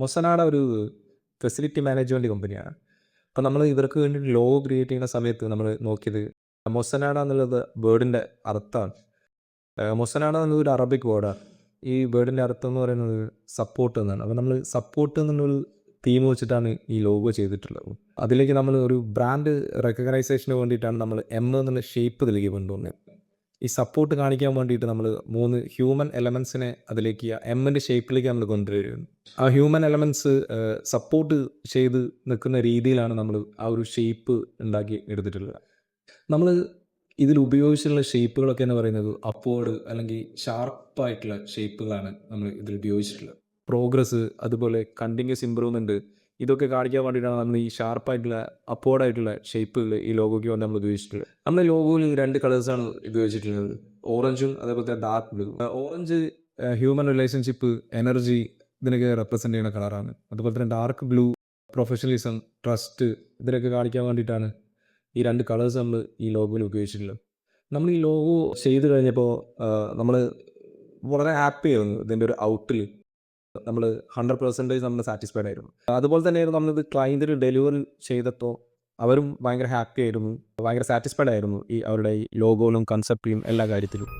മൊസനാട ഒരു facility management കമ്പനിയാണ്. അപ്പോൾ നമ്മൾ ഇവർക്ക് വേണ്ടിയിട്ട് ലോഗോ ക്രിയേറ്റ് ചെയ്യുന്ന സമയത്ത് നമ്മൾ നോക്കിയത് മൊസനാട എന്നുള്ളത് ബേർഡിൻ്റെ അർത്ഥമാണ്. മൊസനാട എന്നത് ഒരു അറബിക് വേർഡാണ്. ഈ വേർഡിൻ്റെ അർത്ഥം എന്ന് പറയുന്നത് സപ്പോർട്ട് എന്നാണ്. അപ്പോൾ നമ്മൾ സപ്പോർട്ട് എന്നുള്ളൊരു തീം വെച്ചിട്ടാണ് ഈ ലോഗോ ചെയ്തിട്ടുള്ളത്. അതിലേക്ക് നമ്മൾ ഒരു ബ്രാൻഡ് റെക്കഗ്നൈസേഷന് വേണ്ടിയിട്ടാണ് നമ്മൾ എം എന്നുള്ള ഷേപ്പ് ഇതിലേക്ക് കൊണ്ടുവന്നത്. ഈ സപ്പോർട്ട് കാണിക്കാൻ വേണ്ടിയിട്ട് നമ്മൾ 3 ഹ്യൂമൻ എലമെൻസിനെ അതിലേക്ക് എമ്മിൻ്റെ ഷേപ്പിലേക്ക് നമ്മൾ കൊണ്ടുവരുന്നു. ആ ഹ്യൂമൻ എലമെൻസ് സപ്പോർട്ട് ചെയ്ത് നിൽക്കുന്ന രീതിയിലാണ് നമ്മൾ ആ ഒരു ഷേപ്പ് ഉണ്ടാക്കി എടുത്തിട്ടുള്ളത്. നമ്മൾ ഇതിൽ ഉപയോഗിച്ചിട്ടുള്ള ഷേപ്പുകളൊക്കെ എന്ന് പറയുന്നത് അപ്വേർഡ് അല്ലെങ്കിൽ ഷാർപ്പായിട്ടുള്ള ഷേപ്പുകളാണ് നമ്മൾ ഇതിൽ ഉപയോഗിച്ചിട്ടുള്ളത്. പ്രോഗ്രസ്, അതുപോലെ കണ്ടിന്യൂസ് ഇമ്പ്രൂവ്മെൻറ്റ്, ഇതൊക്കെ കാണിക്കാൻ വേണ്ടിയിട്ടാണ് നമ്മൾ ഈ ഷാർപ്പായിട്ടുള്ള അപ്വേർഡായിട്ടുള്ള ഷേപ്പുകൾ ഈ ലോഗോയ്ക്ക് വേണ്ടി നമ്മൾ ഉപയോഗിച്ചിട്ടുള്ളത്. നമ്മുടെ ലോഗോയിൽ 2 കളേഴ്സാണ് ഉപയോഗിച്ചിട്ടുള്ളത്, ഓറഞ്ചും അതേപോലെ തന്നെ dark blue. Orange human relationship, energy, ഇതിനൊക്കെ റെപ്രസെൻ്റ് ചെയ്യുന്ന കളറാണ്. അതുപോലെ തന്നെ ഡാർക്ക് ബ്ലൂ പ്രൊഫഷണലിസം, ട്രസ്റ്റ്, ഇതിനൊക്കെ കാണിക്കാൻ വേണ്ടിയിട്ടാണ് ഈ 2 കളേഴ്സ് നമ്മൾ ഈ ലോഗോയിൽ ഉപയോഗിച്ചിട്ടുള്ളത്. നമ്മൾ ഈ ലോഗോ ചെയ്ത് കഴിഞ്ഞപ്പോൾ നമ്മൾ വളരെ ഹാപ്പി ആയിരുന്നു. ഇതിൻ്റെ ഒരു ഔട്ടിൽ നമ്മൾ 100% നമ്മൾ സാറ്റിസ്ഫൈഡ് ആയിരുന്നു. അതുപോലെ തന്നെയായിരുന്നു നമ്മളിത് ക്ലയൻറ്റിന് ഡെലിവറി ചെയ്തപ്പോൾ അവരും ഭയങ്കര ഹാപ്പി ആയിരുന്നു, ഭയങ്കര സാറ്റിസ്ഫൈഡ് ആയിരുന്നു ഈ അവരുടെ ഈ ലോഗോയിലും കൺസെപ്റ്റിലും എല്ലാ കാര്യത്തിലും.